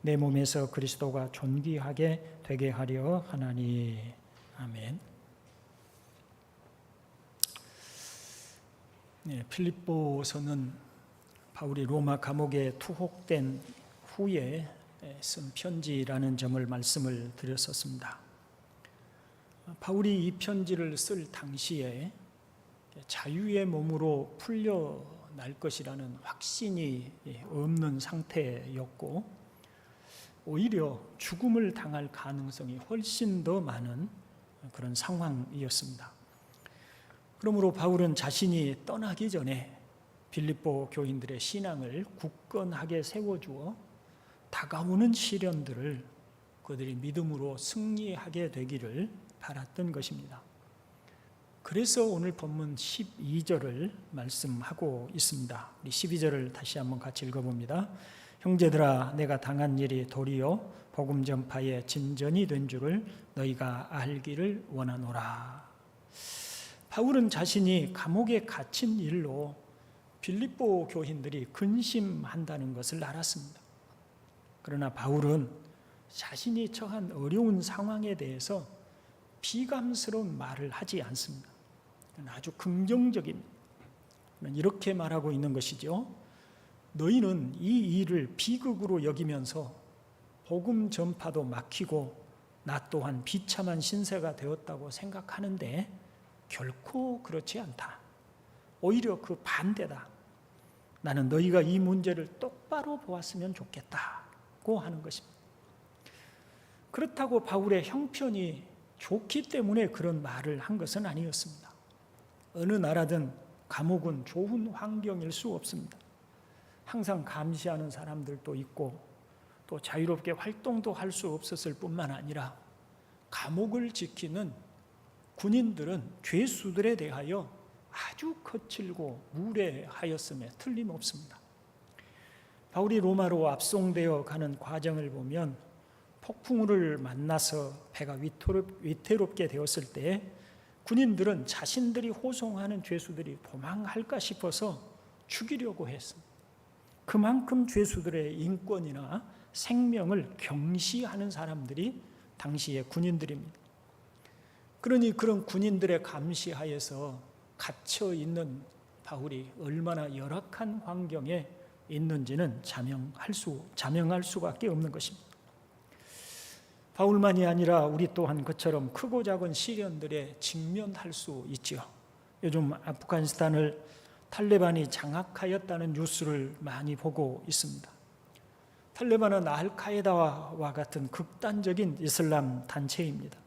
내 몸에서 그리스도가 존귀하게 되게 하려 하나니. 아멘. 필립보서는 바울이 로마 감옥에 투옥된 후에 쓴 편지라는 점을 말씀을 드렸었습니다. 바울이 이 편지를 쓸 당시에 자유의 몸으로 풀려날 것이라는 확신이 없는 상태였고, 오히려 죽음을 당할 가능성이 훨씬 더 많은 그런 상황이었습니다. 그러므로 바울은 자신이 떠나기 전에 빌립보 교인들의 신앙을 굳건하게 세워주어 다가오는 시련들을 그들이 믿음으로 승리하게 되기를 바랐던 것입니다. 그래서 오늘 본문 12절을 말씀하고 있습니다. 우리 12절을 다시 한번 같이 읽어봅니다. 형제들아, 내가 당한 일이 도리어 복음 전파의 진전이 된 줄을 너희가 알기를 원하노라. 바울은 자신이 감옥에 갇힌 일로 빌립보 교인들이 근심한다는 것을 알았습니다. 그러나 바울은 자신이 처한 어려운 상황에 대해서 비감스러운 말을 하지 않습니다. 아주 긍정적인, 이렇게 말하고 있는 것이죠. 너희는 이 일을 비극으로 여기면서 복음 전파도 막히고 나 또한 비참한 신세가 되었다고 생각하는데 결코 그렇지 않다. 오히려 그 반대다. 나는 너희가 이 문제를 똑바로 보았으면 좋겠다고 하는 것입니다. 그렇다고 바울의 형편이 좋기 때문에 그런 말을 한 것은 아니었습니다. 어느 나라든 감옥은 좋은 환경일 수 없습니다. 항상 감시하는 사람들도 있고 또 자유롭게 활동도 할 수 없었을 뿐만 아니라 감옥을 지키는 군인들은 죄수들에 대하여 아주 거칠고 무례하였음에 틀림없습니다. 바울이 로마로 압송되어 가는 과정을 보면 폭풍우를 만나서 배가 위태롭게 되었을 때 군인들은 자신들이 호송하는 죄수들이 도망할까 싶어서 죽이려고 했습니다. 그만큼 죄수들의 인권이나 생명을 경시하는 사람들이 당시의 군인들입니다. 그러니 그런 군인들의 감시하에서 갇혀 있는 바울이 얼마나 열악한 환경에 있는지는 자명할 수밖에 없는 것입니다. 바울만이 아니라 우리 또한 그처럼 크고 작은 시련들에 직면할 수 있지요. 요즘 아프가니스탄을 탈레반이 장악하였다는 뉴스를 많이 보고 있습니다. 탈레반은 알카에다와 같은 극단적인 이슬람 단체입니다.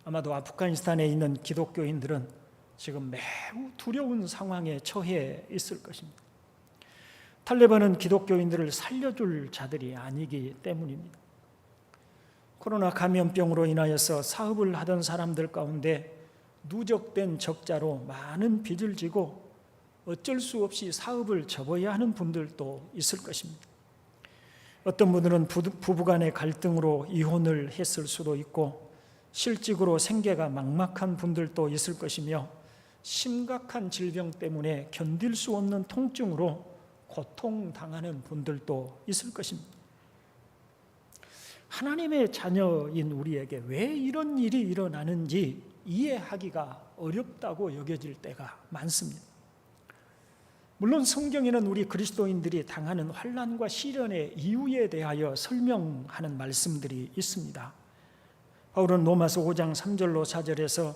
아마도 아프가니스탄에 있는 기독교인들은 지금 매우 두려운 상황에 처해 있을 것입니다. 탈레반은 기독교인들을 살려줄 자들이 아니기 때문입니다. 코로나 감염병으로 인하여서 사업을 하던 사람들 가운데 누적된 적자로 많은 빚을 지고 어쩔 수 없이 사업을 접어야 하는 분들도 있을 것입니다. 어떤 분들은 부부간의 갈등으로 이혼을 했을 수도 있고 실직으로 생계가 막막한 분들도 있을 것이며 심각한 질병 때문에 견딜 수 없는 통증으로 고통당하는 분들도 있을 것입니다. 하나님의 자녀인 우리에게 왜 이런 일이 일어나는지 이해하기가 어렵다고 여겨질 때가 많습니다. 물론 성경에는 우리 그리스도인들이 당하는 환난과 시련의 이유에 대하여 설명하는 말씀들이 있습니다. 바울은 로마서 5장 3절로 4절에서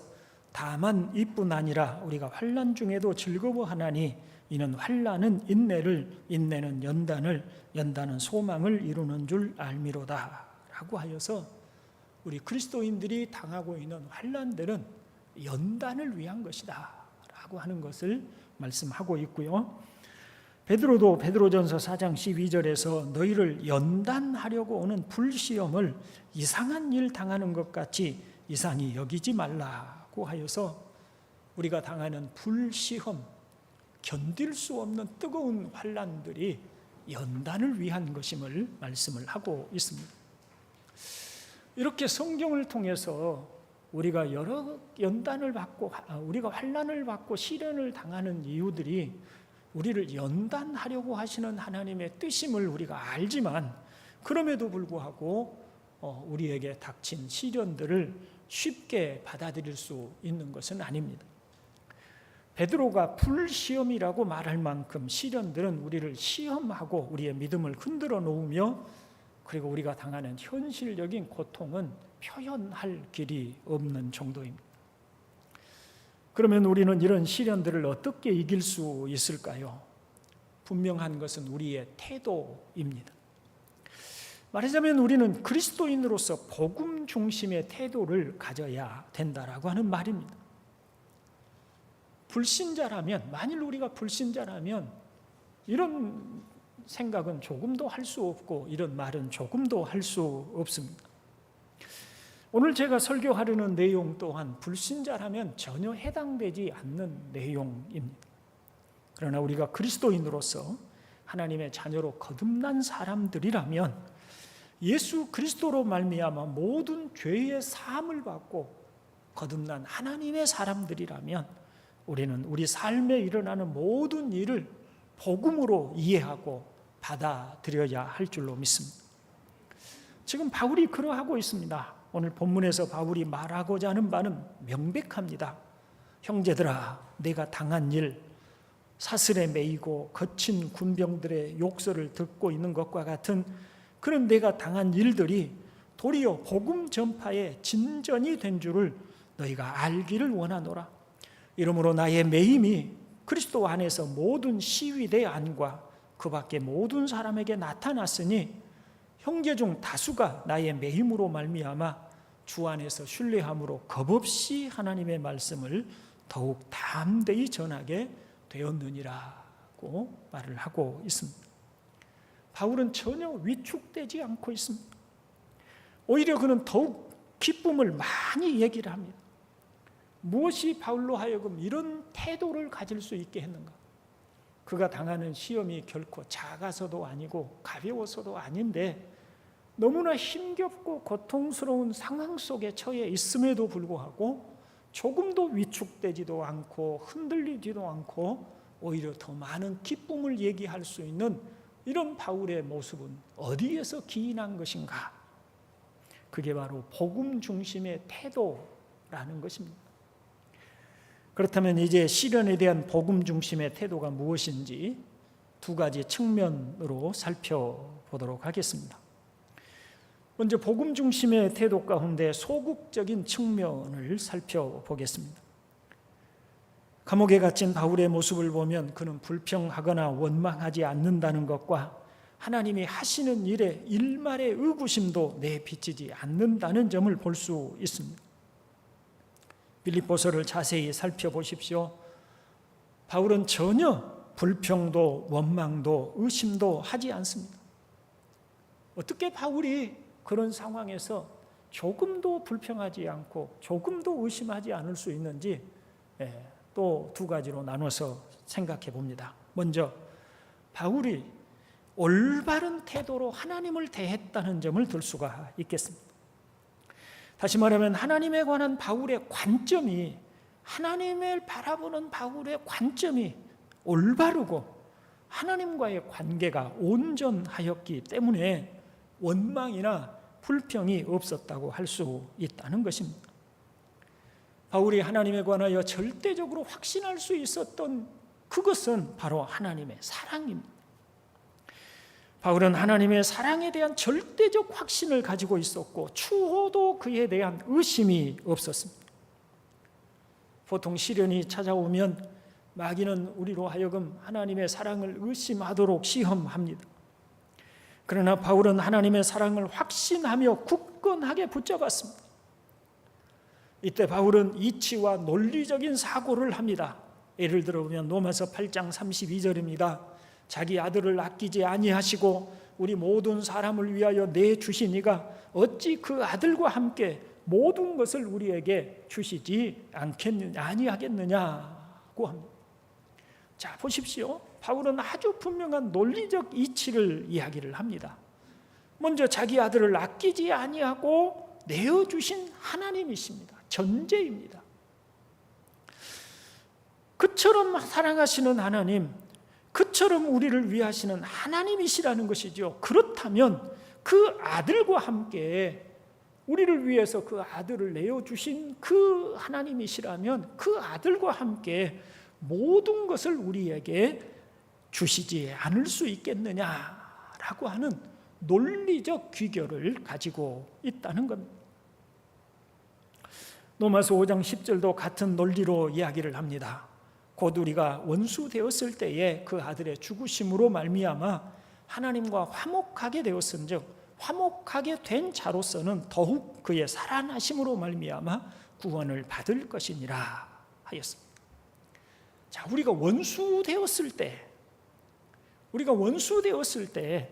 다만 이뿐 아니라 우리가 환난 중에도 즐거워하나니 이는 환난은 인내를, 인내는 연단을, 연단은 소망을 이루는 줄 알미로다 라고 하여서 우리 그리스도인들이 당하고 있는 환난들은 연단을 위한 것이다 라고 하는 것을 말씀하고 있고요. 베드로도 베드로전서 4장 12절에서 너희를 연단하려고 오는 불시험을 이상한 일 당하는 것 같이 이상히 여기지 말라고 하여서 우리가 당하는 불시험, 견딜 수 없는 뜨거운 환난들이 연단을 위한 것임을 말씀을 하고 있습니다. 이렇게 성경을 통해서 우리가 여러 연단을 받고 우리가 환난을 받고 시련을 당하는 이유들이 우리를 연단하려고 하시는 하나님의 뜻임을 우리가 알지만 그럼에도 불구하고 우리에게 닥친 시련들을 쉽게 받아들일 수 있는 것은 아닙니다. 베드로가 불시험이라고 말할 만큼 시련들은 우리를 시험하고 우리의 믿음을 흔들어 놓으며, 그리고 우리가 당하는 현실적인 고통은 표현할 길이 없는 정도입니다. 그러면 우리는 이런 시련들을 어떻게 이길 수 있을까요? 분명한 것은 우리의 태도입니다. 말하자면 우리는 그리스도인으로서 복음 중심의 태도를 가져야 된다라고 하는 말입니다. 불신자라면, 만일 우리가 불신자라면 이런 생각은 조금도 할 수 없고 이런 말은 조금도 할 수 없습니다. 오늘 제가 설교하려는 내용 또한 불신자라면 전혀 해당되지 않는 내용입니다. 그러나 우리가 그리스도인으로서 하나님의 자녀로 거듭난 사람들이라면, 예수 그리스도로 말미암아 모든 죄의 사함을 받고 거듭난 하나님의 사람들이라면, 우리는 우리 삶에 일어나는 모든 일을 복음으로 이해하고 받아들여야 할 줄로 믿습니다. 지금 바울이 그러하고 있습니다. 오늘 본문에서 바울이 말하고자 하는 바는 명백합니다. 형제들아, 내가 당한 일, 사슬에 매이고 거친 군병들의 욕설을 듣고 있는 것과 같은 그런 내가 당한 일들이 도리어 복음 전파의 진전이 된 줄을 너희가 알기를 원하노라. 이러므로 나의 매임이 그리스도 안에서 모든 시위대 안과 그 밖에 모든 사람에게 나타났으니, 형제 중 다수가 나의 매임으로 말미암아 주 안에서 신뢰함으로 겁없이 하나님의 말씀을 더욱 담대히 전하게 되었느니라고 말을 하고 있습니다. 바울은 전혀 위축되지 않고 있습니다. 오히려 그는 더욱 기쁨을 많이 얘기를 합니다. 무엇이 바울로 하여금 이런 태도를 가질 수 있게 했는가? 그가 당하는 시험이 결코 작아서도 아니고 가벼워서도 아닌데, 너무나 힘겹고 고통스러운 상황 속에 처해 있음에도 불구하고 조금도 위축되지도 않고 흔들리지도 않고 오히려 더 많은 기쁨을 얘기할 수 있는 이런 바울의 모습은 어디에서 기인한 것인가? 그게 바로 복음 중심의 태도라는 것입니다. 그렇다면 이제 시련에 대한 복음 중심의 태도가 무엇인지 두 가지 측면으로 살펴보도록 하겠습니다. 먼저 복음 중심의 태도 가운데 소극적인 측면을 살펴보겠습니다. 감옥에 갇힌 바울의 모습을 보면 그는 불평하거나 원망하지 않는다는 것과 하나님이 하시는 일에 일말의 의구심도 내비치지 않는다는 점을 볼 수 있습니다. 빌립보서를 자세히 살펴보십시오. 바울은 전혀 불평도 원망도 의심도 하지 않습니다. 어떻게 바울이 그런 상황에서 조금도 불평하지 않고 조금도 의심하지 않을 수 있는지 또 두 가지로 나눠서 생각해 봅니다. 먼저 바울이 올바른 태도로 하나님을 대했다는 점을 들 수가 있겠습니다. 다시 말하면 하나님에 관한 바울의 관점이, 하나님을 바라보는 바울의 관점이 올바르고 하나님과의 관계가 온전하였기 때문에 원망이나 불평이 없었다고 할 수 있다는 것입니다. 바울이 하나님에 관하여 절대적으로 확신할 수 있었던 그것은 바로 하나님의 사랑입니다. 바울은 하나님의 사랑에 대한 절대적 확신을 가지고 있었고 추호도 그에 대한 의심이 없었습니다. 보통 시련이 찾아오면 마귀는 우리로 하여금 하나님의 사랑을 의심하도록 시험합니다. 그러나 바울은 하나님의 사랑을 확신하며 굳건하게 붙잡았습니다. 이때 바울은 이치와 논리적인 사고를 합니다. 예를 들어보면 로마서 8장 32절입니다. 자기 아들을 아끼지 아니하시고 우리 모든 사람을 위하여 내주시니가 어찌 그 아들과 함께 모든 것을 우리에게 주시지 아니하겠느냐고 합니다. 자, 보십시오. 바울은 아주 분명한 논리적 이치를 이야기를 합니다. 먼저 자기 아들을 아끼지 아니하고 내어주신 하나님이십니다. 전제입니다. 그처럼 사랑하시는 하나님, 그처럼 우리를 위하시는 하나님이시라는 것이죠. 그렇다면 그 아들과 함께 우리를 위해서 그 아들을 내어주신 그 하나님이시라면 그 아들과 함께 모든 것을 우리에게 주시지 않을 수 있겠느냐라고 하는 논리적 귀결을 가지고 있다는 겁니다. 로마서 5장 10절도 같은 논리로 이야기를 합니다. 곧 우리가 원수 되었을 때에 그 아들의 죽으심으로 말미암아 하나님과 화목하게 되었은즉 화목하게 된 자로서는 더욱 그의 살아나심으로 말미암아 구원을 받을 것이니라 하였습니다. 자, 우리가 원수 되었을 때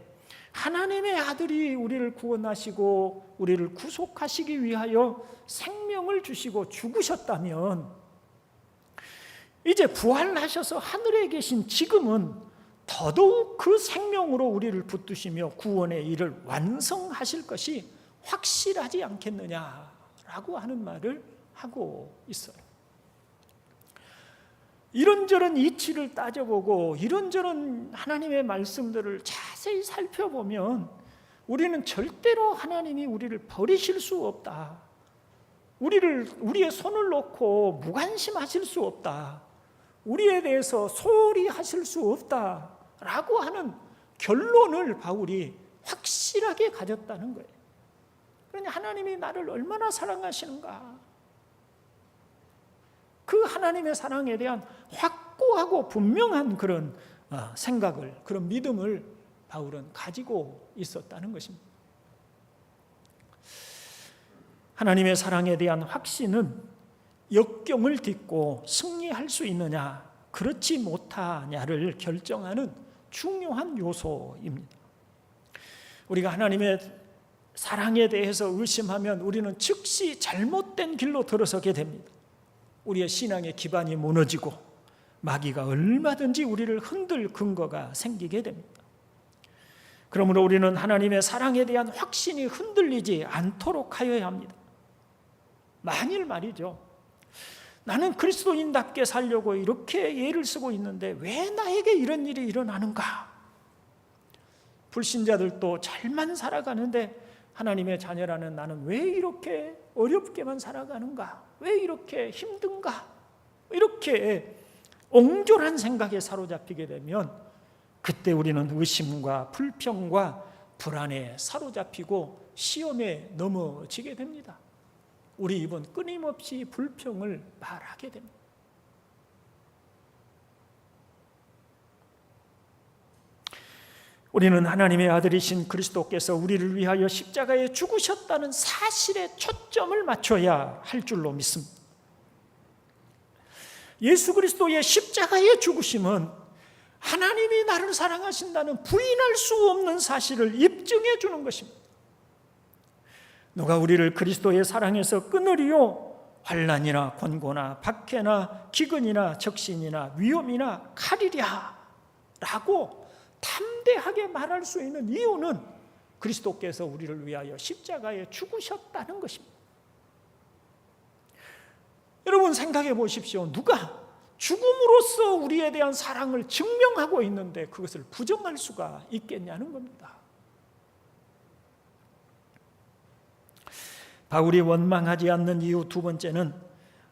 하나님의 아들이 우리를 구원하시고 우리를 구속하시기 위하여 생명을 주시고 죽으셨다면 이제 부활하셔서 하늘에 계신 지금은 더더욱 그 생명으로 우리를 붙드시며 구원의 일을 완성하실 것이 확실하지 않겠느냐라고 하는 말을 하고 있어요. 이런저런 이치를 따져보고 이런저런 하나님의 말씀들을 자세히 살펴보면 우리는 절대로 하나님이 우리를 버리실 수 없다. 우리의 손을 놓고 무관심하실 수 없다. 우리에 대해서 소홀히 하실 수 없다라고 하는 결론을 바울이 확실하게 가졌다는 거예요. 그러니 하나님이 나를 얼마나 사랑하시는가, 그 하나님의 사랑에 대한 확고하고 분명한 그런 생각을, 그런 믿음을 바울은 가지고 있었다는 것입니다. 하나님의 사랑에 대한 확신은 역경을 딛고 승리할 수 있느냐, 그렇지 못하냐를 결정하는 중요한 요소입니다. 우리가 하나님의 사랑에 대해서 의심하면 우리는 즉시 잘못된 길로 들어서게 됩니다. 우리의 신앙의 기반이 무너지고 마귀가 얼마든지 우리를 흔들 근거가 생기게 됩니다. 그러므로 우리는 하나님의 사랑에 대한 확신이 흔들리지 않도록 하여야 합니다. 만일 말이죠, 나는 그리스도인답게 살려고 이렇게 예를 쓰고 있는데 왜 나에게 이런 일이 일어나는가? 불신자들도 잘만 살아가는데 하나님의 자녀라는 나는 왜 이렇게 어렵게만 살아가는가? 왜 이렇게 힘든가? 이렇게 옹졸한 생각에 사로잡히게 되면 그때 우리는 의심과 불평과 불안에 사로잡히고 시험에 넘어지게 됩니다. 우리 입은 끊임없이 불평을 말하게 됩니다. 우리는 하나님의 아들이신 그리스도께서 우리를 위하여 십자가에 죽으셨다는 사실에 초점을 맞춰야 할 줄로 믿습니다. 예수 그리스도의 십자가의 죽으심은 하나님이 나를 사랑하신다는 부인할 수 없는 사실을 입증해 주는 것입니다. 누가 우리를 그리스도의 사랑에서 끊으리요? 환난이나 권고나 박해나 기근이나 적신이나 위험이나 칼이랴 라고 담대하게 말할 수 있는 이유는 그리스도께서 우리를 위하여 십자가에 죽으셨다는 것입니다. 여러분 생각해 보십시오. 누가 죽음으로써 우리에 대한 사랑을 증명하고 있는데 그것을 부정할 수가 있겠냐는 겁니다. 바울이 원망하지 않는 이유 두 번째는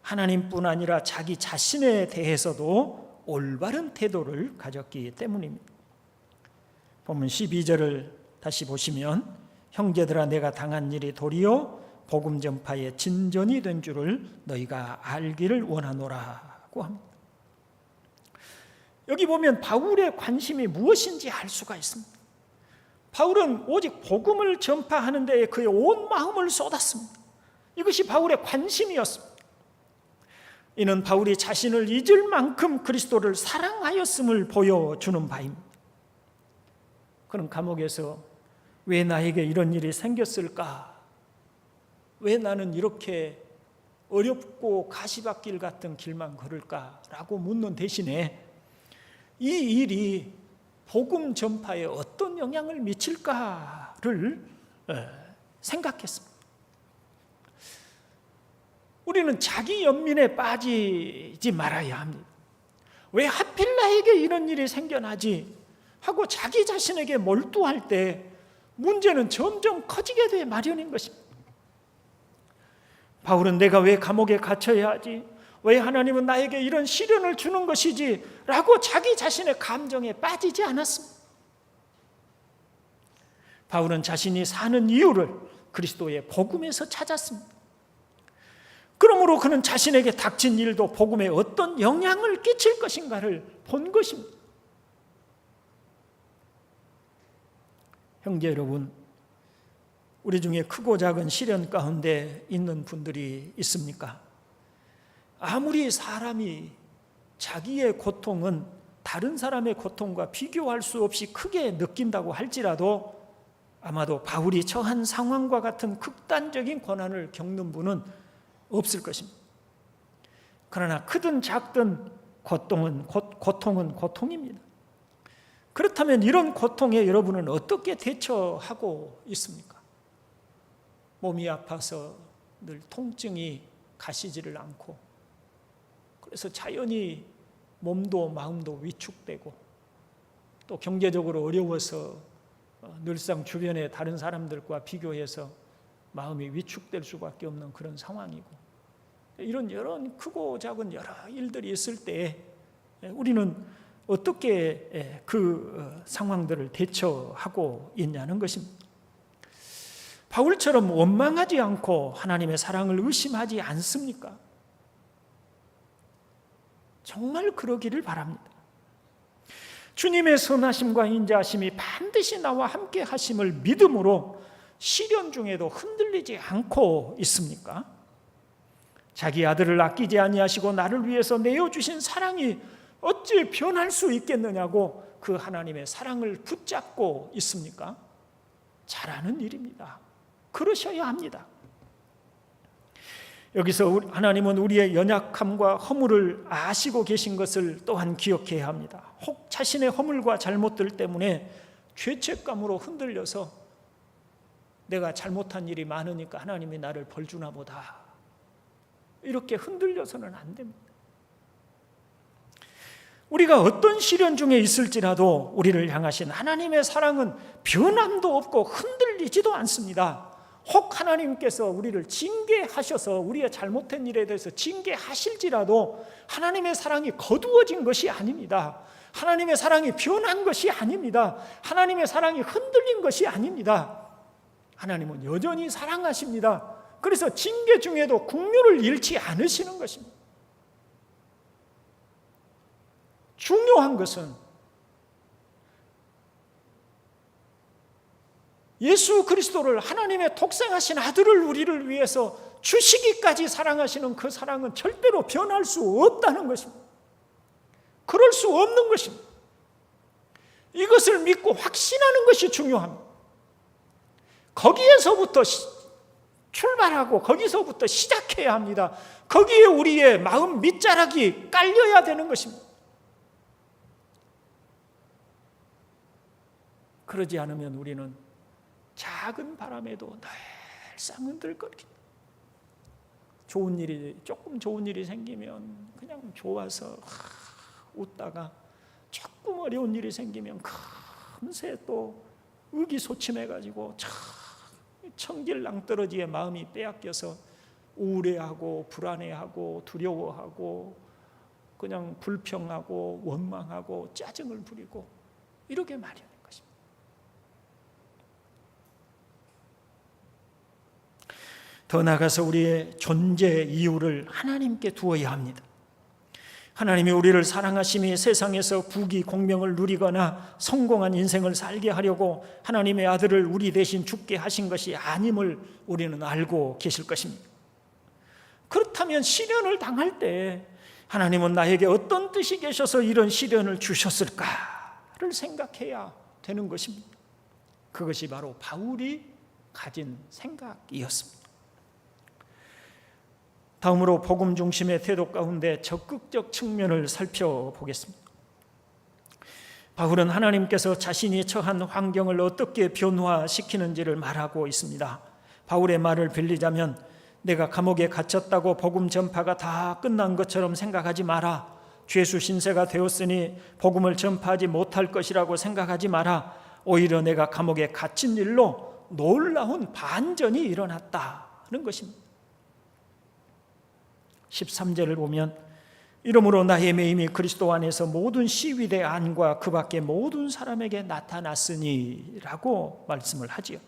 하나님뿐 아니라 자기 자신에 대해서도 올바른 태도를 가졌기 때문입니다. 본문 12절을 다시 보시면 형제들아 내가 당한 일이 도리어 복음 전파의 진전이 된 줄을 너희가 알기를 원하노라고 합니다. 여기 보면 바울의 관심이 무엇인지 알 수가 있습니다. 바울은 오직 복음을 전파하는 데에 그의 온 마음을 쏟았습니다. 이것이 바울의 관심이었습니다. 이는 바울이 자신을 잊을 만큼 그리스도를 사랑하였음을 보여주는 바입니다. 그는 감옥에서 왜 나에게 이런 일이 생겼을까? 왜 나는 이렇게 어렵고 가시밭길 같은 길만 걸을까라고 묻는 대신에 이 일이 복음 전파에 어떤 영향을 미칠까를 생각했습니다. 우리는 자기 연민에 빠지지 말아야 합니다. 왜 하필 나에게 이런 일이 생겨나지 하고 자기 자신에게 몰두할 때 문제는 점점 커지게 돼 마련인 것입니다. 바울은 내가 왜 감옥에 갇혀야 하지? 왜 하나님은 나에게 이런 시련을 주는 것이지? 라고 자기 자신의 감정에 빠지지 않았습니다. 바울은 자신이 사는 이유를 그리스도의 복음에서 찾았습니다. 그러므로 그는 자신에게 닥친 일도 복음에 어떤 영향을 끼칠 것인가를 본 것입니다. 형제 여러분, 우리 중에 크고 작은 시련 가운데 있는 분들이 있습니까? 아무리 사람이 자기의 고통은 다른 사람의 고통과 비교할 수 없이 크게 느낀다고 할지라도 아마도 바울이 처한 상황과 같은 극단적인 고난을 겪는 분은 없을 것입니다. 그러나 크든 작든 고통은 고통입니다. 그렇다면 이런 고통에 여러분은 어떻게 대처하고 있습니까? 몸이 아파서 늘 통증이 가시지를 않고, 그래서 자연히 몸도 마음도 위축되고, 또 경제적으로 어려워서 늘상 주변의 다른 사람들과 비교해서 마음이 위축될 수밖에 없는 그런 상황이고, 이런 크고 작은 여러 일들이 있을 때 우리는 어떻게 그 상황들을 대처하고 있냐는 것입니다. 바울처럼 원망하지 않고 하나님의 사랑을 의심하지 않습니까? 정말 그러기를 바랍니다. 주님의 선하심과 인자하심이 반드시 나와 함께 하심을 믿음으로 시련 중에도 흔들리지 않고 있습니까? 자기 아들을 아끼지 아니하시고 나를 위해서 내어주신 사랑이 어찌 변할 수 있겠느냐고 그 하나님의 사랑을 붙잡고 있습니까? 잘하는 일입니다. 그러셔야 합니다. 여기서 하나님은 우리의 연약함과 허물을 아시고 계신 것을 또한 기억해야 합니다. 혹 자신의 허물과 잘못들 때문에 죄책감으로 흔들려서 내가 잘못한 일이 많으니까 하나님이 나를 벌주나 보다, 이렇게 흔들려서는 안 됩니다. 우리가 어떤 시련 중에 있을지라도 우리를 향하신 하나님의 사랑은 변함도 없고 흔들리지도 않습니다. 혹 하나님께서 우리를 징계하셔서 우리의 잘못된 일에 대해서 징계하실지라도 하나님의 사랑이 거두어진 것이 아닙니다. 하나님의 사랑이 변한 것이 아닙니다. 하나님의 사랑이 흔들린 것이 아닙니다. 하나님은 여전히 사랑하십니다. 그래서 징계 중에도 긍휼을 잃지 않으시는 것입니다. 중요한 것은 예수 그리스도를, 하나님의 독생하신 아들을 우리를 위해서 주시기까지 사랑하시는 그 사랑은 절대로 변할 수 없다는 것입니다. 그럴 수 없는 것입니다. 이것을 믿고 확신하는 것이 중요합니다. 거기에서부터 출발하고 거기서부터 시작해야 합니다. 거기에 우리의 마음 밑자락이 깔려야 되는 것입니다. 그러지 않으면 우리는 작은 바람에도 늘상 흔들거립니다. 조금 좋은 일이 생기면 그냥 좋아서 웃다가, 조금 어려운 일이 생기면 금세 또 의기소침해가지고 청길낭떠러지에 마음이 빼앗겨서 우울해하고 불안해하고 두려워하고 그냥 불평하고 원망하고 짜증을 부리고 이렇게 마련인 것입니다. 더 나아가서 우리의 존재 이유를 하나님께 두어야 합니다. 하나님이 우리를 사랑하심이 세상에서 부귀 공명을 누리거나 성공한 인생을 살게 하려고 하나님의 아들을 우리 대신 죽게 하신 것이 아님을 우리는 알고 계실 것입니다. 그렇다면 시련을 당할 때 하나님은 나에게 어떤 뜻이 계셔서 이런 시련을 주셨을까를 생각해야 되는 것입니다. 그것이 바로 바울이 가진 생각이었습니다. 다음으로 복음 중심의 태도 가운데 적극적 측면을 살펴보겠습니다. 바울은 하나님께서 자신이 처한 환경을 어떻게 변화시키는지를 말하고 있습니다. 바울의 말을 빌리자면, 내가 감옥에 갇혔다고 복음 전파가 다 끝난 것처럼 생각하지 마라. 죄수 신세가 되었으니 복음을 전파하지 못할 것이라고 생각하지 마라. 오히려 내가 감옥에 갇힌 일로 놀라운 반전이 일어났다는 것입니다. 13절을 보면 이러므로 나의 매임이 그리스도 안에서 모든 시위대 안과 그 밖의 모든 사람에게 나타났으니 라고 말씀을 하지요.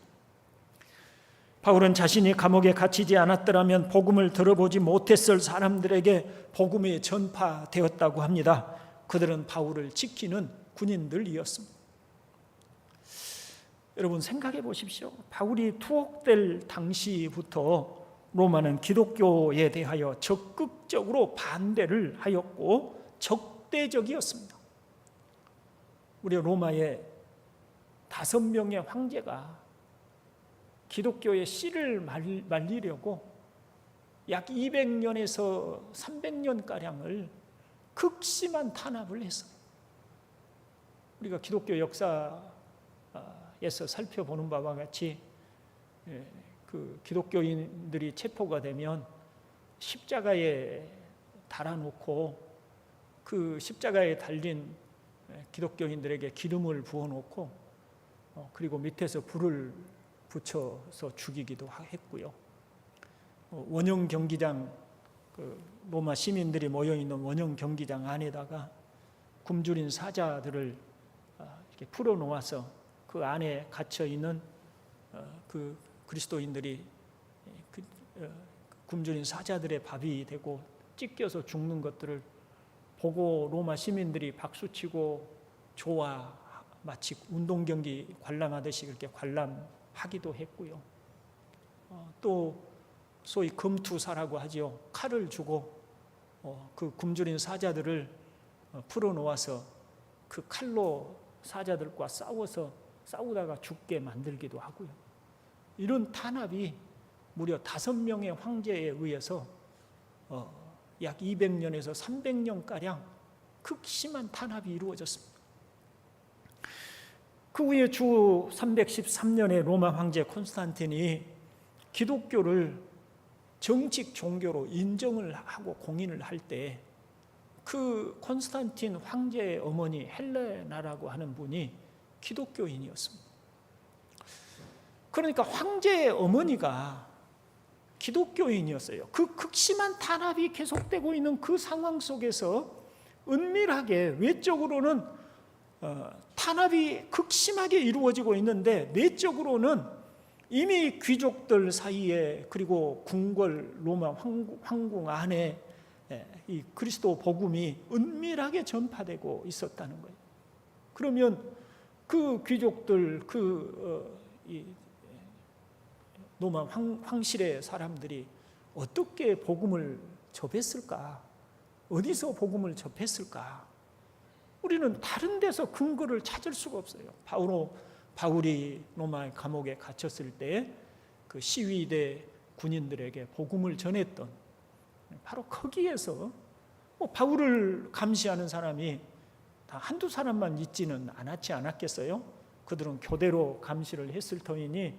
바울은 자신이 감옥에 갇히지 않았더라면 복음을 들어보지 못했을 사람들에게 복음이 전파되었다고 합니다. 그들은 바울을 지키는 군인들이었습니다. 여러분 생각해 보십시오. 바울이 투옥될 당시부터 로마는 기독교에 대하여 적극적으로 반대를 하였고 적대적이었습니다. 우리 로마의 5명의 황제가 기독교의 씨를 말리려고 약 200년에서 300년가량을 극심한 탄압을 했어요. 우리가 기독교 역사에서 살펴보는 바와 같이 그 기독교인들이 체포가 되면 십자가에 달아놓고 그 십자가에 달린 기독교인들에게 기름을 부어놓고 그리고 밑에서 불을 붙여서 죽이기도 했고요. 원형 경기장, 로마 시민들이 모여있는 원형 경기장 안에다가 굶주린 사자들을 이렇게 풀어놓아서 그 안에 갇혀있는 그 그리스도인들이 굶주린 사자들의 밥이 되고 찢겨서 죽는 것들을 보고 로마 시민들이 박수치고 좋아, 마치 운동경기 관람하듯이 그렇게 관람하기도 했고요. 또 소위 금투사라고 하지요. 칼을 주고 그 굶주린 사자들을 풀어놓아서 그 칼로 사자들과 싸우다가 죽게 만들기도 하고요. 이런 탄압이 무려 5명의 황제에 의해서 약 200년에서 300년가량 극심한 탄압이 이루어졌습니다. 그 후에 주 313년에 로마 황제 콘스탄틴이 기독교를 정식 종교로 인정을 하고 공인을 할 때 그 콘스탄틴 황제의 어머니 헬레나라고 하는 분이 기독교인이었습니다. 그러니까 황제의 어머니가 기독교인이었어요. 그 극심한 탄압이 계속되고 있는 그 상황 속에서 은밀하게 외적으로는 탄압이 극심하게 이루어지고 있는데 내적으로는 이미 귀족들 사이에 그리고 궁궐 로마 황궁 안에 이 그리스도 복음이 은밀하게 전파되고 있었다는 거예요. 그러면 그 귀족들 로마 황실의 사람들이 어떻게 복음을 접했을까? 어디서 복음을 접했을까? 우리는 다른 데서 근거를 찾을 수가 없어요. 바울이 로마 감옥에 갇혔을 때 그 시위대 군인들에게 복음을 전했던 바로 거기에서 바울을 감시하는 사람이 다 한두 사람만 있지는 않았겠어요? 그들은 교대로 감시를 했을 터이니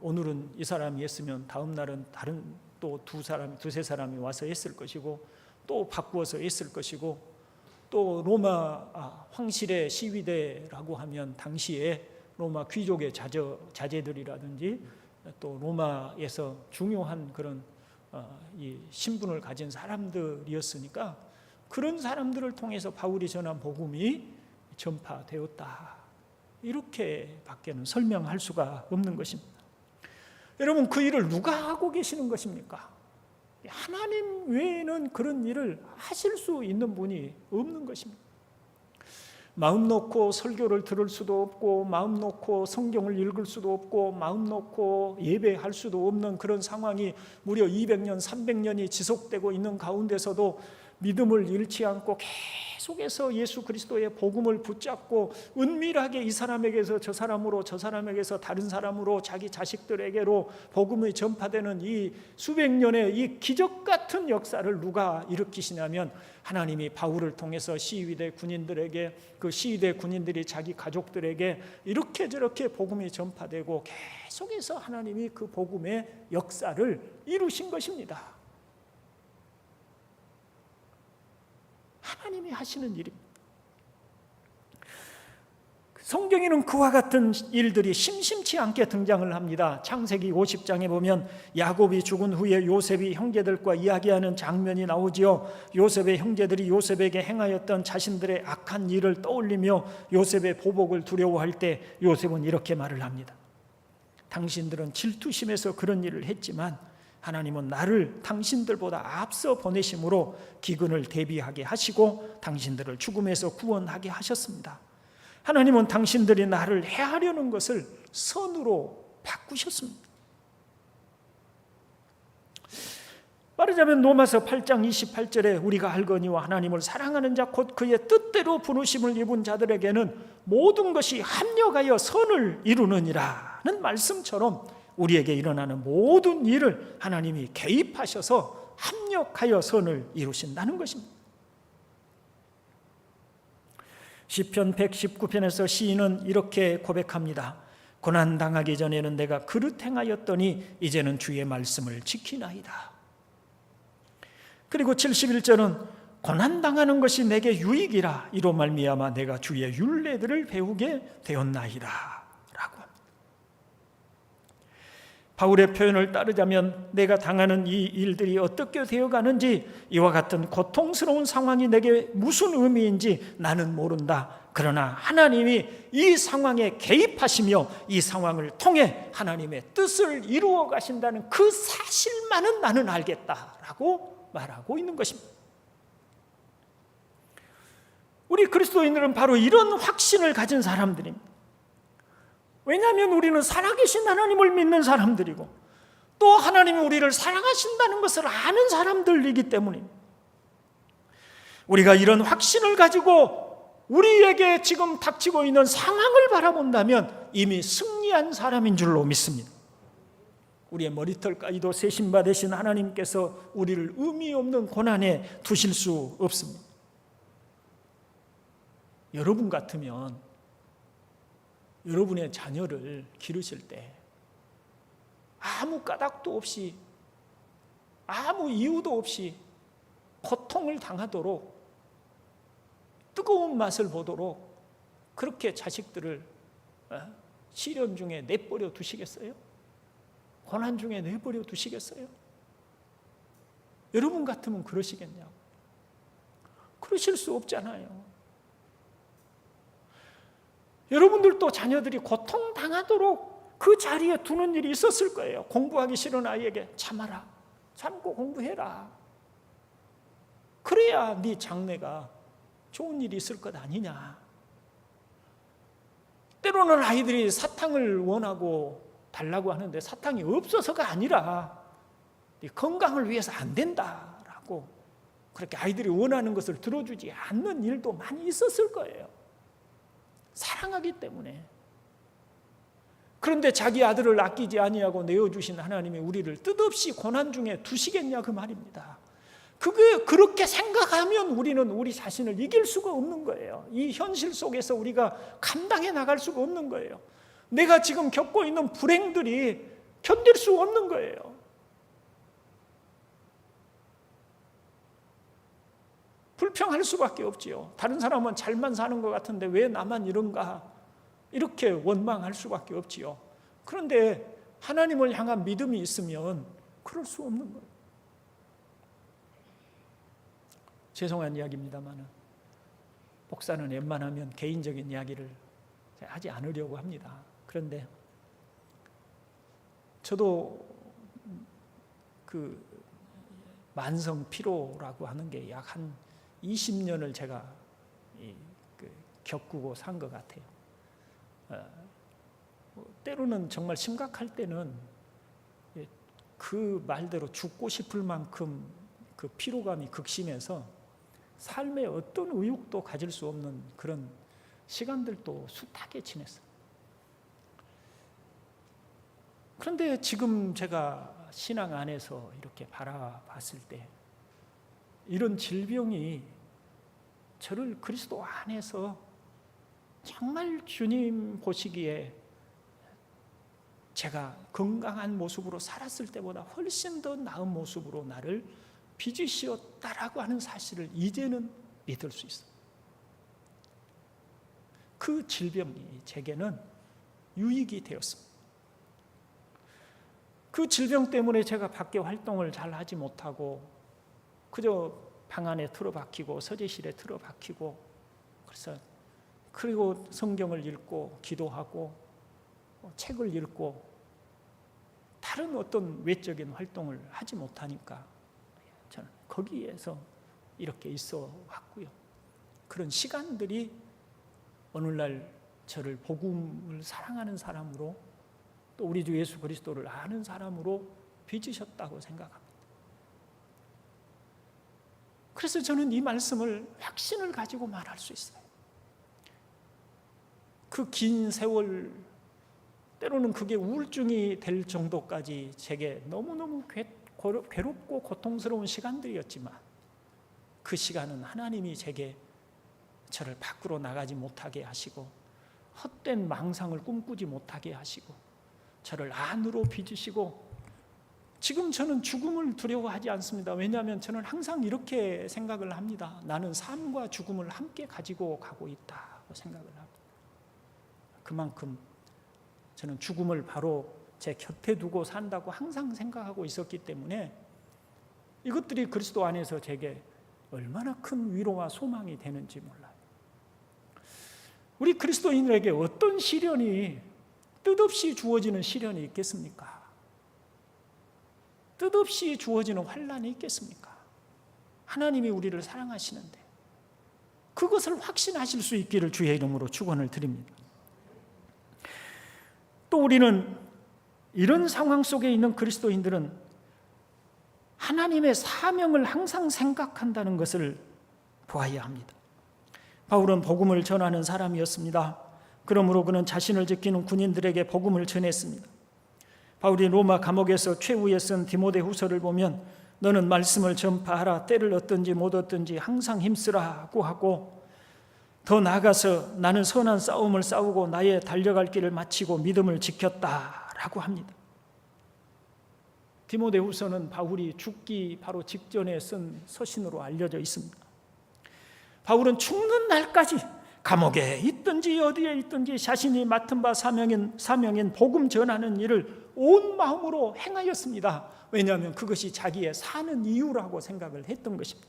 오늘은 이 사람이 했으면 다음 날은 다른 또 두세 사람이 와서 했을 것이고 또 바꾸어서 했을 것이고 또 로마 황실의 시위대라고 하면 당시에 로마 귀족의 자제들이라든지 또 로마에서 중요한 그런 이 신분을 가진 사람들이었으니까 그런 사람들을 통해서 바울이 전한 복음이 전파되었다. 이렇게밖에는 설명할 수가 없는 것입니다. 여러분, 그 일을 누가 하고 계시는 것입니까? 하나님 외에는 그런 일을 하실 수 있는 분이 없는 것입니다. 마음 놓고 설교를 들을 수도 없고 마음 놓고 성경을 읽을 수도 없고 마음 놓고 예배할 수도 없는 그런 상황이 무려 200년, 300년이 지속되고 있는 가운데서도 믿음을 잃지 않고 계속해서 예수 그리스도의 복음을 붙잡고 은밀하게 이 사람에게서 저 사람으로 저 사람에게서 다른 사람으로 자기 자식들에게로 복음이 전파되는 이 수백 년의 이 기적 같은 역사를 누가 일으키시냐면 하나님이 바울을 통해서 시위대 군인들에게 그 시위대 군인들이 자기 가족들에게 이렇게 저렇게 복음이 전파되고 계속해서 하나님이 그 복음의 역사를 이루신 것입니다. 하나님이 하시는 일입니다. 성경에는 그와 같은 일들이 심심치 않게 등장을 합니다. 창세기 50장에 보면 야곱이 죽은 후에 요셉이 형제들과 이야기하는 장면이 나오지요. 요셉의 형제들이 요셉에게 행하였던 자신들의 악한 일을 떠올리며 요셉의 보복을 두려워할 때 요셉은 이렇게 말을 합니다. 당신들은 질투심에서 그런 일을 했지만 하나님은 나를 당신들보다 앞서 보내심으로 기근을 대비하게 하시고 당신들을 죽음에서 구원하게 하셨습니다. 하나님은 당신들이 나를 해하려는 것을 선으로 바꾸셨습니다. 말하자면 로마서 8장 28절에 우리가 알거니와 하나님을 사랑하는 자 곧 그의 뜻대로 부르심을 입은 자들에게는 모든 것이 합력하여 선을 이루느니라는 말씀처럼 우리에게 일어나는 모든 일을 하나님이 개입하셔서 합력하여 선을 이루신다는 것입니다. 시편 119편에서 시인은 이렇게 고백합니다. 고난당하기 전에는 내가 그릇 행하였더니 이제는 주의 말씀을 지키나이다. 그리고 71절은 고난당하는 것이 내게 유익이라 이로 말미암아 내가 주의 율례들을 배우게 되었나이다 라고 합니다. 바울의 표현을 따르자면 내가 당하는 이 일들이 어떻게 되어가는지, 이와 같은 고통스러운 상황이 내게 무슨 의미인지 나는 모른다. 그러나 하나님이 이 상황에 개입하시며 이 상황을 통해 하나님의 뜻을 이루어 가신다는 그 사실만은 나는 알겠다라고 말하고 있는 것입니다. 우리 그리스도인들은 바로 이런 확신을 가진 사람들입니다. 왜냐하면 우리는 살아계신 하나님을 믿는 사람들이고 또 하나님이 우리를 사랑하신다는 것을 아는 사람들이기 때문입니다. 우리가 이런 확신을 가지고 우리에게 지금 닥치고 있는 상황을 바라본다면 이미 승리한 사람인 줄로 믿습니다. 우리의 머리털까지도 세심바 되신 하나님께서 우리를 의미 없는 고난에 두실 수 없습니다. 여러분 같으면 여러분의 자녀를 기르실 때 아무 까닭도 없이 아무 이유도 없이 고통을 당하도록 뜨거운 맛을 보도록 그렇게 자식들을 시련 중에 내버려 두시겠어요? 고난 중에 내버려 두시겠어요? 여러분 같으면 그러시겠냐고? 그러실 수 없잖아요. 여러분들도 자녀들이 고통당하도록 그 자리에 두는 일이 있었을 거예요. 공부하기 싫은 아이에게 참아라, 참고 공부해라. 그래야 네 장래가 좋은 일이 있을 것 아니냐. 때로는 아이들이 사탕을 원하고 달라고 하는데 사탕이 없어서가 아니라 네 건강을 위해서 안 된다라고 그렇게 아이들이 원하는 것을 들어주지 않는 일도 많이 있었을 거예요. 사랑하기 때문에. 그런데 자기 아들을 아끼지 아니하고 내어주신 하나님이 우리를 뜻없이 고난 중에 두시겠냐 그 말입니다. 그게 그렇게 생각하면 우리는 우리 자신을 이길 수가 없는 거예요. 이 현실 속에서 우리가 감당해 나갈 수가 없는 거예요. 내가 지금 겪고 있는 불행들이 견딜 수 없는 거예요. 불평할 수밖에 없지요. 다른 사람은 잘만 사는 것 같은데 왜 나만 이런가? 이렇게 원망할 수밖에 없지요. 그런데 하나님을 향한 믿음이 있으면 그럴 수 없는 거예요. 죄송한 이야기입니다만 목사는 웬만하면 개인적인 이야기를 하지 않으려고 합니다. 그런데 저도 그 만성 피로라고 하는 게 약 한 20년을 제가 겪고 산 것 같아요. 때로는 정말 심각할 때는 그 말대로 죽고 싶을 만큼 그 피로감이 극심해서 삶에 어떤 의욕도 가질 수 없는 그런 시간들도 숱하게 지냈어요. 그런데 지금 제가 신앙 안에서 이렇게 바라봤을 때 이런 질병이 저를 그리스도 안에서 정말 주님 보시기에 제가 건강한 모습으로 살았을 때보다 훨씬 더 나은 모습으로 나를 빚으시었다라고 하는 사실을 이제는 믿을 수 있어요. 그 질병이 제게는 유익이 되었습니다. 그 질병 때문에 제가 밖에 활동을 잘 하지 못하고 그저 방 안에 틀어박히고 서재실에 틀어박히고, 그리고 성경을 읽고 기도하고 책을 읽고 다른 어떤 외적인 활동을 하지 못하니까 저는 거기에서 이렇게 있어 왔고요. 그런 시간들이 오늘날 저를 복음을 사랑하는 사람으로, 또 우리 주 예수 그리스도를 아는 사람으로 빚으셨다고 생각합니다. 그래서 저는 이 말씀을 확신을 가지고 말할 수 있어요. 그 긴 세월, 때로는 그게 우울증이 될 정도까지 제게 너무너무 괴롭고 고통스러운 시간들이었지만, 그 시간은 하나님이 제게 저를 밖으로 나가지 못하게 하시고 헛된 망상을 꿈꾸지 못하게 하시고 저를 안으로 빚으시고, 지금 저는 죽음을 두려워하지 않습니다. 왜냐하면 저는 항상 이렇게 생각을 합니다. 나는 삶과 죽음을 함께 가지고 가고 있다고 생각을 합니다. 그만큼 저는 죽음을 바로 제 곁에 두고 산다고 항상 생각하고 있었기 때문에 이것들이 그리스도 안에서 제게 얼마나 큰 위로와 소망이 되는지 몰라요. 우리 그리스도인들에게 어떤 시련이, 뜻없이 주어지는 시련이 있겠습니까? 뜻없이 주어지는 환난이 있겠습니까? 하나님이 우리를 사랑하시는데 그것을 확신하실 수 있기를 주의 이름으로 축원을 드립니다. 또 우리는 이런 상황 속에 있는 그리스도인들은 하나님의 사명을 항상 생각한다는 것을 보아야 합니다. 바울은 복음을 전하는 사람이었습니다. 그러므로 그는 자신을 지키는 군인들에게 복음을 전했습니다. 바울이 로마 감옥에서 최후에 쓴 디모데후서를 보면 너는 말씀을 전파하라, 때를 얻든지 못 얻든지 항상 힘쓰라고 하고, 더 나아가서 나는 선한 싸움을 싸우고 나의 달려갈 길을 마치고 믿음을 지켰다라고 합니다. 디모데후서는 바울이 죽기 바로 직전에 쓴 서신으로 알려져 있습니다. 바울은 죽는 날까지 감옥에 있든지 어디에 있든지 자신이 맡은 바 사명인 복음 전하는 일을 온 마음으로 행하였습니다. 왜냐하면 그것이 자기의 사는 이유라고 생각을 했던 것입니다.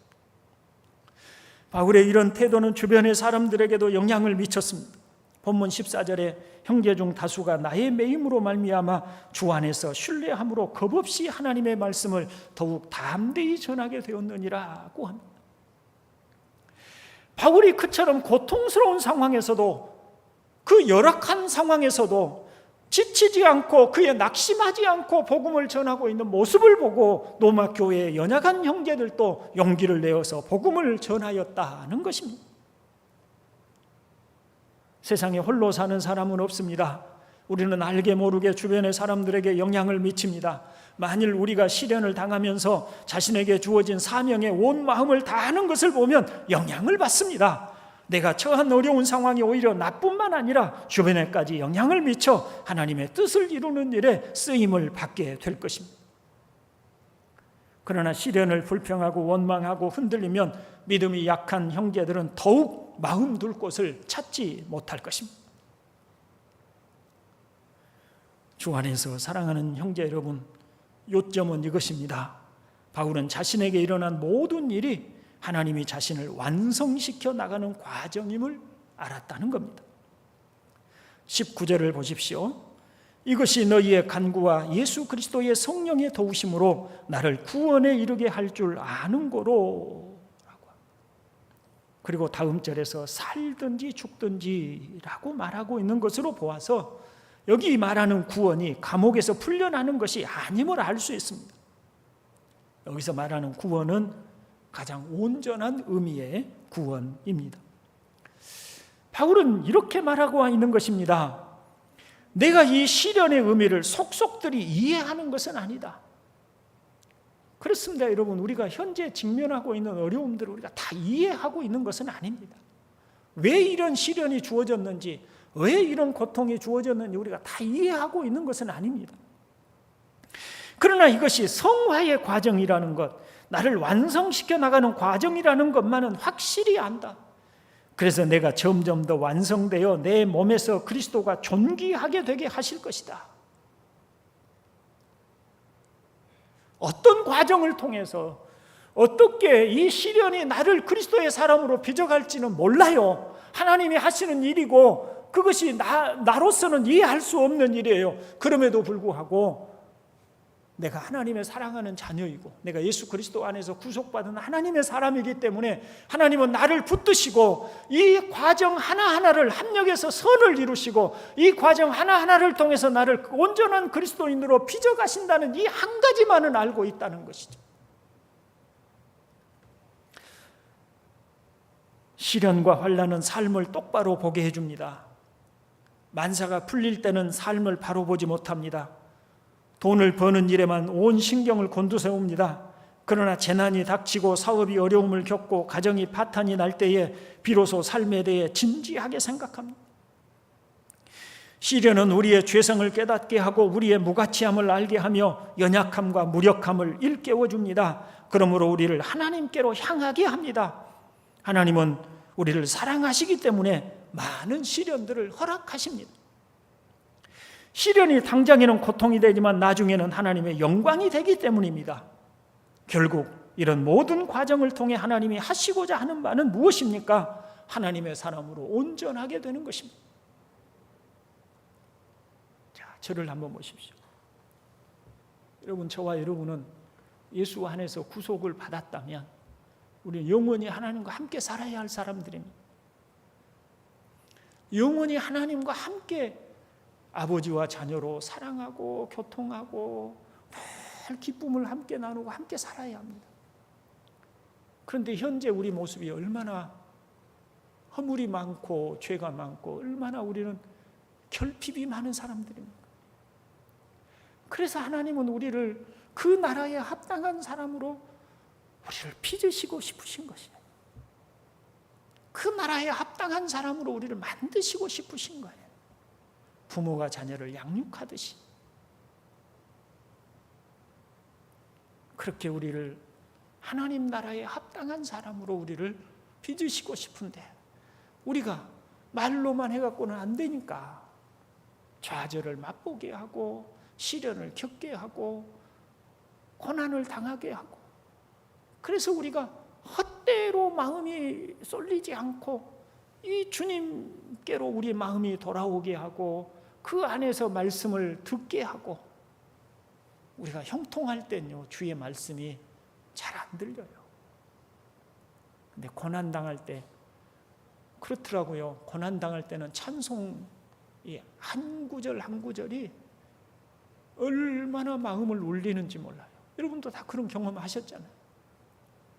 바울의 이런 태도는 주변의 사람들에게도 영향을 미쳤습니다. 본문 14절에 형제 중 다수가 나의 매임으로 말미암아 주 안에서 신뢰함으로 겁없이 하나님의 말씀을 더욱 담대히 전하게 되었느니라고 합니다. 바울이 그처럼 고통스러운 상황에서도, 그 열악한 상황에서도 지치지 않고 그에 낙심하지 않고 복음을 전하고 있는 모습을 보고 로마 교회의 연약한 형제들도 용기를 내어서 복음을 전하였다는 것입니다. 세상에 홀로 사는 사람은 없습니다. 우리는 알게 모르게 주변의 사람들에게 영향을 미칩니다. 만일 우리가 시련을 당하면서 자신에게 주어진 사명에 온 마음을 다하는 것을 보면 영향을 받습니다. 내가 처한 어려운 상황이 오히려 나뿐만 아니라 주변에까지 영향을 미쳐 하나님의 뜻을 이루는 일에 쓰임을 받게 될 것입니다. 그러나 시련을 불평하고 원망하고 흔들리면 믿음이 약한 형제들은 더욱 마음 둘 곳을 찾지 못할 것입니다. 주 안에서 사랑하는 형제 여러분, 요점은 이것입니다. 바울은 자신에게 일어난 모든 일이 하나님이 자신을 완성시켜 나가는 과정임을 알았다는 겁니다. 19절을 보십시오. 이것이 너희의 간구와 예수 그리스도의 성령의 도우심으로 나를 구원에 이르게 할 줄 아는 거로. 그리고 다음 절에서 살든지 죽든지라고 말하고 있는 것으로 보아서 여기 말하는 구원이 감옥에서 풀려나는 것이 아님을 알 수 있습니다. 여기서 말하는 구원은 가장 온전한 의미의 구원입니다. 바울은 이렇게 말하고 있는 것입니다. 내가 이 시련의 의미를 속속들이 이해하는 것은 아니다. 그렇습니다, 여러분. 우리가 현재 직면하고 있는 어려움들을 우리가 다 이해하고 있는 것은 아닙니다. 왜 이런 시련이 주어졌는지, 왜 이런 고통이 주어졌는지 우리가 다 이해하고 있는 것은 아닙니다. 그러나 이것이 성화의 과정이라는 것, 나를 완성시켜 나가는 과정이라는 것만은 확실히 안다. 그래서 내가 점점 더 완성되어 내 몸에서 그리스도가 존귀하게 되게 하실 것이다. 어떤 과정을 통해서 어떻게 이 시련이 나를 그리스도의 사람으로 빚어갈지는 몰라요. 하나님이 하시는 일이고 그것이 나로서는 이해할 수 없는 일이에요. 그럼에도 불구하고 내가 하나님의 사랑하는 자녀이고 내가 예수 그리스도 안에서 구속받은 하나님의 사람이기 때문에 하나님은 나를 붙드시고 이 과정 하나하나를 합력해서 선을 이루시고 이 과정 하나하나를 통해서 나를 온전한 그리스도인으로 빚어가신다는 이 한 가지만은 알고 있다는 것이죠. 시련과 환난은 삶을 똑바로 보게 해줍니다. 만사가 풀릴 때는 삶을 바로 보지 못합니다. 돈을 버는 일에만 온 신경을 곤두세웁니다. 그러나 재난이 닥치고 사업이 어려움을 겪고 가정이 파탄이 날 때에 비로소 삶에 대해 진지하게 생각합니다. 시련은 우리의 죄성을 깨닫게 하고 우리의 무가치함을 알게 하며 연약함과 무력함을 일깨워줍니다. 그러므로 우리를 하나님께로 향하게 합니다. 하나님은 우리를 사랑하시기 때문에 많은 시련들을 허락하십니다. 시련이 당장에는 고통이 되지만 나중에는 하나님의 영광이 되기 때문입니다. 결국 이런 모든 과정을 통해 하나님이 하시고자 하는 바는 무엇입니까? 하나님의 사람으로 온전하게 되는 것입니다. 자, 저를 한번 보십시오. 여러분, 저와 여러분은 예수 안에서 구속을 받았다면 우리는 영원히 하나님과 함께 살아야 할 사람들입니다. 영원히 하나님과 함께 아버지와 자녀로 사랑하고 교통하고 늘 기쁨을 함께 나누고 함께 살아야 합니다. 그런데 현재 우리 모습이 얼마나 허물이 많고 죄가 많고 얼마나 우리는 결핍이 많은 사람들입니까? 그래서 하나님은 우리를 그 나라에 합당한 사람으로 우리를 빚으시고 싶으신 것이에요. 그 나라에 합당한 사람으로 우리를 만드시고 싶으신 거예요. 부모가 자녀를 양육하듯이 그렇게 우리를 하나님 나라에 합당한 사람으로 우리를 빚으시고 싶은데 우리가 말로만 해갖고는 안 되니까 좌절을 맛보게 하고 시련을 겪게 하고 고난을 당하게 하고 그래서 우리가 헛되로 마음이 쏠리지 않고 이 주님께로 우리 마음이 돌아오게 하고 그 안에서 말씀을 듣게 하고 우리가 형통할 때는요 주의 말씀이 잘 안 들려요. 근데 고난당할 때 그렇더라고요. 고난당할 때는 찬송이 한 구절 한 구절이 얼마나 마음을 울리는지 몰라요. 여러분도 다 그런 경험 하셨잖아요.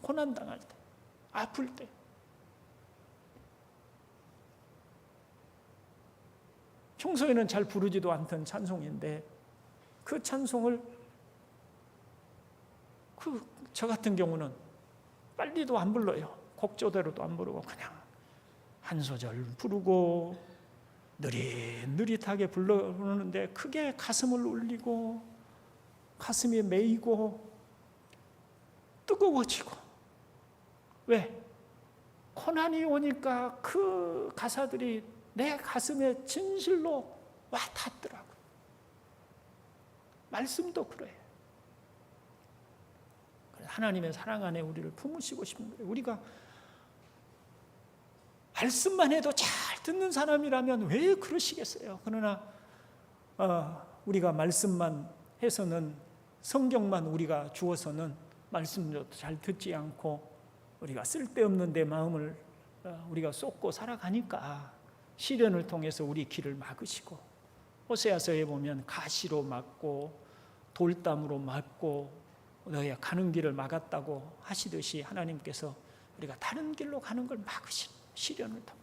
고난당할 때, 아플 때. 평소에는 잘 부르지도 않던 찬송인데 그 찬송을 저 같은 경우는 빨리도 안 불러요. 곡조대로도 안 부르고 그냥 한 소절 부르고 느릿느릿하게 부르는데 크게 가슴을 울리고 가슴이 메이고 뜨거워지고 왜? 고난이 오니까 그 가사들이 내 가슴에 진실로 와 닿더라고요. 말씀도 그래요. 하나님의 사랑 안에 우리를 품으시고 싶은 거예요. 우리가 말씀만 해도 잘 듣는 사람이라면 왜 그러시겠어요? 그러나 우리가 말씀만 해서는 성경만 우리가 주어서는 말씀도 잘 듣지 않고 우리가 쓸데없는 내 마음을 우리가 쏟고 살아가니까 시련을 통해서 우리 길을 막으시고 호세아서에 보면 가시로 막고 돌담으로 막고 너희가 가는 길을 막았다고 하시듯이 하나님께서 우리가 다른 길로 가는 걸 막으신 시련을 통해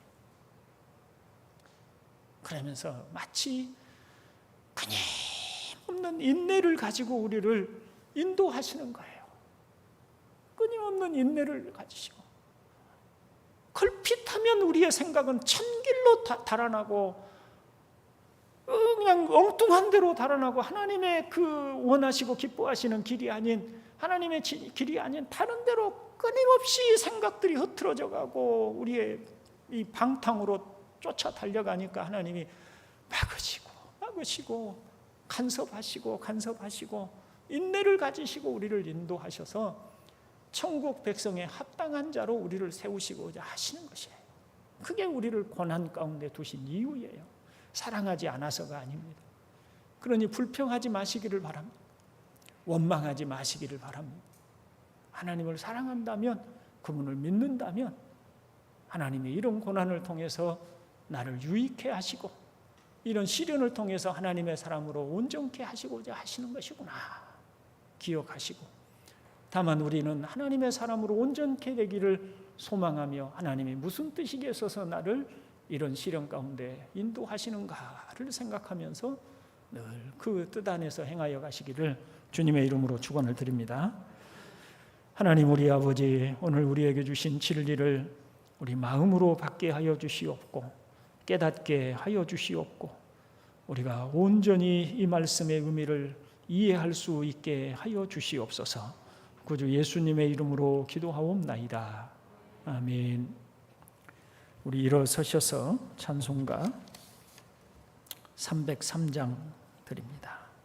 그러면서 마치 끊임없는 인내를 가지고 우리를 인도하시는 거예요. 끊임없는 인내를 가지시고 걸핏하면 우리의 생각은 천길로 달아나고 그냥 엉뚱한 대로 달아나고 하나님의 그 원하시고 기뻐하시는 길이 아닌 하나님의 길이 아닌 다른 데로 끊임없이 생각들이 흐트러져 가고 우리의 이 방탕으로 쫓아 달려가니까 하나님이 막으시고 간섭하시고 인내를 가지시고 우리를 인도하셔서 천국 백성에 합당한 자로 우리를 세우시고자 하시는 것이에요. 그게 우리를 고난 가운데 두신 이유예요. 사랑하지 않아서가 아닙니다. 그러니 불평하지 마시기를 바랍니다. 원망하지 마시기를 바랍니다. 하나님을 사랑한다면, 그분을 믿는다면 하나님이 이런 고난을 통해서 나를 유익해 하시고 이런 시련을 통해서 하나님의 사람으로 온전케 하시고자 하시는 것이구나 기억하시고, 다만 우리는 하나님의 사람으로 온전케 되기를 소망하며 하나님이 무슨 뜻이겠어서 나를 이런 시련 가운데 인도하시는가를 생각하면서 늘 그 뜻 안에서 행하여 가시기를 주님의 이름으로 축원을 드립니다. 하나님 우리 아버지, 오늘 우리에게 주신 진리를 우리 마음으로 받게 하여 주시옵고 깨닫게 하여 주시옵고 우리가 온전히 이 말씀의 의미를 이해할 수 있게 하여 주시옵소서. 구주 예수님의 이름으로 기도하옵나이다. 아멘. 우리 일어서셔서 찬송가 303장 드립니다.